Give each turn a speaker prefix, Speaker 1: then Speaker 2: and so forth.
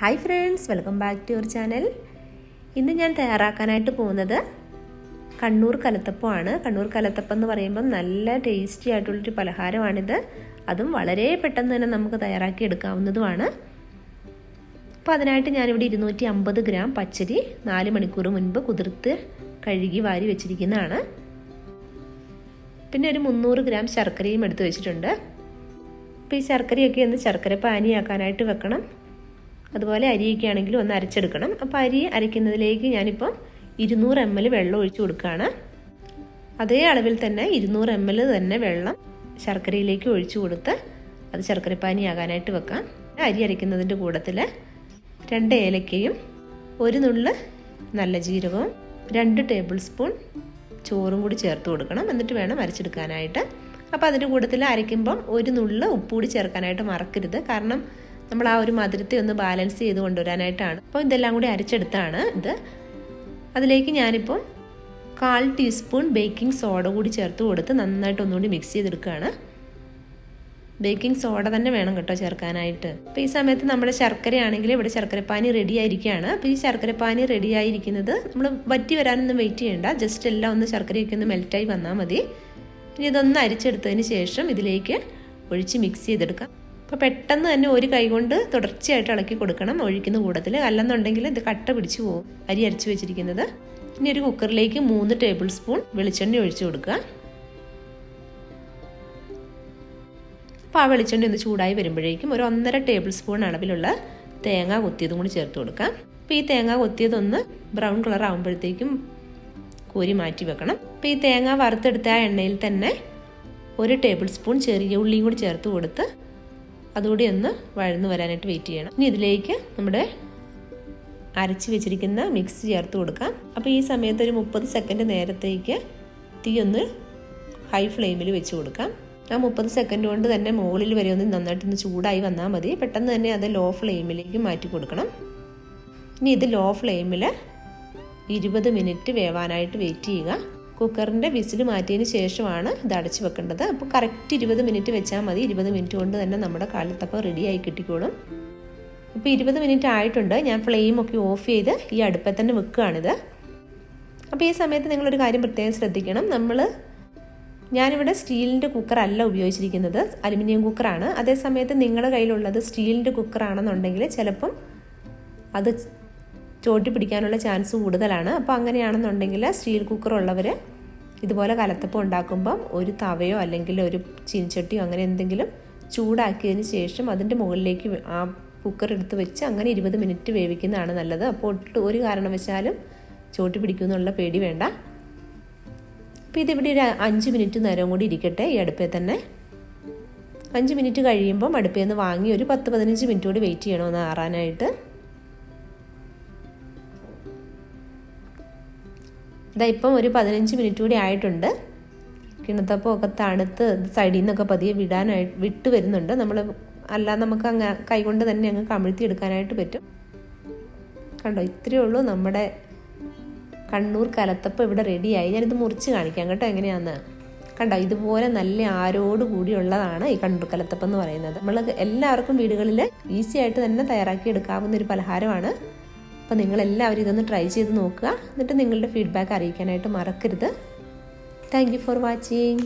Speaker 1: Hi friends, welcome back to your channel. ഇന്ന് ഞാൻ തയ്യാറാക്കാനായിട്ട് പോകുന്നത് കണ്ണൂർ കലത്തപ്പമാണ്. കണ്ണൂർ കലത്തപ്പം എന്ന് പറയുമ്പം നല്ല ടേസ്റ്റി ആയിട്ടുള്ളൊരു പലഹാരമാണിത്. അതും വളരെ പെട്ടെന്ന് തന്നെ നമുക്ക് തയ്യാറാക്കി എടുക്കാവുന്നതുമാണ്. അപ്പോൾ അതിനായിട്ട് ഞാനിവിടെ 250 ഗ്രാം പച്ചരി 4 മണിക്കൂർ മുൻപ് കുതിർത്ത് കഴുകി വാരി വെച്ചിരിക്കുന്നതാണ്. പിന്നെ ഒരു 300 ഗ്രാം ശർക്കരയും എടുത്ത് വെച്ചിട്ടുണ്ട്. അപ്പോൾ ഈ ശർക്കരയൊക്കെ ഒന്ന് ശർക്കര പാനിയാക്കാനായിട്ട് വെക്കണം. അതുപോലെ അരിയൊക്കെ ആണെങ്കിലും ഒന്ന് അരച്ചെടുക്കണം. അപ്പോൾ അരി അരയ്ക്കുന്നതിലേക്ക് ഞാനിപ്പോൾ 200 ml വെള്ളം ഒഴിച്ചു കൊടുക്കുകയാണ്. അതേ അളവിൽ തന്നെ 200 ml തന്നെ വെള്ളം ശർക്കരയിലേക്ക് ഒഴിച്ചു കൊടുത്ത് അത് ശർക്കരപ്പാനിയാകാനായിട്ട് വെക്കാം. അരി അരയ്ക്കുന്നതിൻ്റെ കൂട്ടത്തിൽ 2 ഏലക്കയും 1 നുള്ള് നല്ല ജീരകവും 2 ടേബിൾ സ്പൂൺ ചോറും കൂടി ചേർത്ത് കൊടുക്കണം. എന്നിട്ട് വേണം അരച്ചെടുക്കാനായിട്ട്. അപ്പോൾ അതിൻ്റെ കൂട്ടത്തിൽ അരയ്ക്കുമ്പം 1 നുള്ള് ഉപ്പ് കൂടി ചേർക്കാനായിട്ട് മറക്കരുത്. കാരണം നമ്മൾ ആ ഒരു മധുരത്തെ ഒന്ന് ബാലൻസ് ചെയ്ത് കൊണ്ടുവരാനായിട്ടാണ്. അപ്പോൾ ഇതെല്ലാം കൂടി അരച്ചെടുത്താണ് ഇത്. അതിലേക്ക് ഞാനിപ്പോൾ 1/4 ടീസ്പൂൺ ബേക്കിംഗ് സോഡ കൂടി ചേർത്ത് കൊടുത്ത് നന്നായിട്ട് ഒന്നുകൂടി മിക്സ് ചെയ്തെടുക്കുകയാണ്. ബേക്കിംഗ് സോഡ തന്നെ വേണം കേട്ടോ ചേർക്കാനായിട്ട്. അപ്പോൾ ഈ സമയത്ത് നമ്മുടെ ശർക്കരയാണെങ്കിൽ ഇവിടെ ശർക്കരപ്പാനി റെഡി ആയിരിക്കുകയാണ്. അപ്പോൾ ഈ ശർക്കരപ്പാനി റെഡി ആയിരിക്കുന്നത് നമ്മൾ വറ്റി വരാനൊന്നും വെയിറ്റ് ചെയ്യേണ്ട. ജസ്റ്റ് എല്ലാം ഒന്ന് ശർക്കരയൊക്കെ ഒന്ന് മെൽറ്റായി വന്നാൽ മതി. ഇനി ഇതൊന്ന് അരിച്ചെടുത്തതിന് ശേഷം ഇതിലേക്ക് ഒഴിച്ച് മിക്സ് ചെയ്തെടുക്കാം. അപ്പോൾ പെട്ടെന്ന് തന്നെ ഒരു കൈ കൊണ്ട് തുടർച്ചയായിട്ട് ഇളക്കി കൊടുക്കണം ഒഴിക്കുന്ന കൂട്ടത്തിൽ. അല്ലെന്നുണ്ടെങ്കിൽ ഇത് കട്ട പിടിച്ചു പോകും അരി അരച്ച് വെച്ചിരിക്കുന്നത്. ഇനി ഒരു കുക്കറിലേക്ക് 3 ടേബിൾ സ്പൂൺ വെളിച്ചെണ്ണ ഒഴിച്ചു കൊടുക്കുക. അപ്പോൾ ആ വെളിച്ചെണ്ണ ഒന്ന് ചൂടായി വരുമ്പോഴേക്കും ഒരു 1.5 ടേബിൾ സ്പൂൺ അളവിലുള്ള തേങ്ങ കൊത്തിയതും കൂടി ചേർത്ത് കൊടുക്കാം. അപ്പോൾ ഈ തേങ്ങ കൊത്തിയതൊന്ന് ബ്രൗൺ കളർ ആകുമ്പോഴത്തേക്കും കോരി മാറ്റി വെക്കണം. അപ്പോൾ ഈ തേങ്ങ വറുത്തെടുത്ത ആ എണ്ണയിൽ തന്നെ 1 ടേബിൾ സ്പൂൺ ചെറിയ ഉള്ളിയും കൂടി ചേർത്ത് കൊടുത്ത് അതുകൂടി ഒന്ന് വഴന്ന് വരാനായിട്ട് വെയിറ്റ് ചെയ്യണം. ഇനി ഇതിലേക്ക് നമ്മുടെ അരച്ച് വെച്ചിരിക്കുന്ന മിക്സ് ചേർത്ത് കൊടുക്കാം. അപ്പോൾ ഈ സമയത്ത് ഒരു 30 സെക്കൻഡ് നേരത്തേക്ക് തീ ഒന്ന് ഹൈ ഫ്ലെയിമിൽ വെച്ച് കൊടുക്കാം. ആ 30 സെക്കൻഡ് കൊണ്ട് തന്നെ മുകളിൽ വരെ ഒന്ന് നന്നായിട്ടൊന്ന് ചൂടായി വന്നാൽ മതി. പെട്ടെന്ന് തന്നെ അത് ലോ ഫ്ലെയിമിലേക്ക് മാറ്റി കൊടുക്കണം. ഇനി ഇത് ലോ ഫ്ലെയിമിൽ 20 മിനിറ്റ് വേവാനായിട്ട് വെയിറ്റ് ചെയ്യുക. കുക്കറിൻ്റെ വിസിൽ മാറ്റിയതിന് ശേഷമാണ് ഇത് അടച്ച് വെക്കേണ്ടത്. അപ്പോൾ കറക്റ്റ് 20 മിനിറ്റ് വെച്ചാൽ മതി. 20 മിനിറ്റ് കൊണ്ട് തന്നെ നമ്മുടെ കാലത്തപ്പം റെഡിയായി കിട്ടിക്കോളും. ഇപ്പോൾ 20 മിനിറ്റ് ആയിട്ടുണ്ട്. ഞാൻ ഫ്ലെയിമൊക്കെ ഓഫ് ചെയ്ത് ഈ അടുപ്പിൽ തന്നെ വെക്കുകയാണിത്. അപ്പോൾ ഈ സമയത്ത് നിങ്ങളൊരു കാര്യം പ്രത്യേകം ശ്രദ്ധിക്കണം. ഞാനിവിടെ സ്റ്റീലിൻ്റെ കുക്കറല്ല ഉപയോഗിച്ചിരിക്കുന്നത്, അലുമിനിയം കുക്കറാണ്. അതേസമയത്ത് നിങ്ങളുടെ കയ്യിലുള്ളത് സ്റ്റീലിൻ്റെ കുക്കറാണെന്നുണ്ടെങ്കിൽ ചിലപ്പം അത് ചോട്ടി പിടിക്കാനുള്ള ചാൻസ് കൂടുതലാണ്. അപ്പോൾ അങ്ങനെയാണെന്നുണ്ടെങ്കിൽ സ്റ്റീൽ കുക്കറുള്ളവർ ഇതുപോലെ കലത്തപ്പം ഉണ്ടാക്കുമ്പം ഒരു തവയോ അല്ലെങ്കിൽ ഒരു ചീനച്ചട്ടിയോ അങ്ങനെ എന്തെങ്കിലും ചൂടാക്കിയതിന് ശേഷം അതിൻ്റെ മുകളിലേക്ക് ആ കുക്കർ എടുത്ത് വെച്ച് അങ്ങനെ 20 മിനിറ്റ് വേവിക്കുന്നതാണ് നല്ലത്. അപ്പോൾ ഒരു കാരണവശാലും ചോട്ടി പിടിക്കുമെന്നുള്ള പേടി വേണ്ട. അപ്പോൾ ഇതിവിടെ ഒരു 5 മിനിറ്റ് നേരം കൂടി ഇരിക്കട്ടെ ഈ അടുപ്പിൽ തന്നെ. 5 മിനിറ്റ് കഴിയുമ്പം അടുപ്പിൽ നിന്ന് വാങ്ങി ഒരു 10-15 മിനിറ്റ് കൂടി വെയിറ്റ് ചെയ്യണമെന്ന് ആറാനായിട്ട്. ഇപ്പം ഒരു 15 മിനിറ്റ് കൂടി ആയിട്ടുണ്ട്. കിണത്തപ്പം ഒക്കെ തണുത്ത് സൈഡിൽ നിന്നൊക്കെ പതിയെ വിട്ട് വരുന്നുണ്ട്. നമുക്ക് അങ്ങ് കൈകൊണ്ട് തന്നെ അങ്ങ് കമിഴ്ത്തി എടുക്കാനായിട്ട് പറ്റും. കണ്ടോ, ഇത്രയേ ഉള്ളൂ നമ്മുടെ കണ്ണൂർ കലത്തപ്പം ഇവിടെ റെഡിയായി. ഞാനിത് മുറിച്ച് കാണിക്കാം കേട്ടോ എങ്ങനെയാണെന്ന്. കണ്ടോ, ഇതുപോലെ നല്ല ആരോട് കൂടിയുള്ളതാണ് ഈ കണ്ണൂർ കലത്തപ്പം എന്ന് പറയുന്നത്. നമ്മൾ എല്ലാവർക്കും വീടുകളിൽ ഈസി ആയിട്ട് തന്നെ തയ്യാറാക്കി എടുക്കാവുന്ന ഒരു പലഹാരമാണ്. അപ്പോൾ നിങ്ങളെല്ലാവരും ഇതൊന്ന് ട്രൈ ചെയ്ത് നോക്കുക. എന്നിട്ട് നിങ്ങളുടെ ഫീഡ്ബാക്ക് അറിയിക്കാനായിട്ട് മറക്കരുത്. Thank you for watching.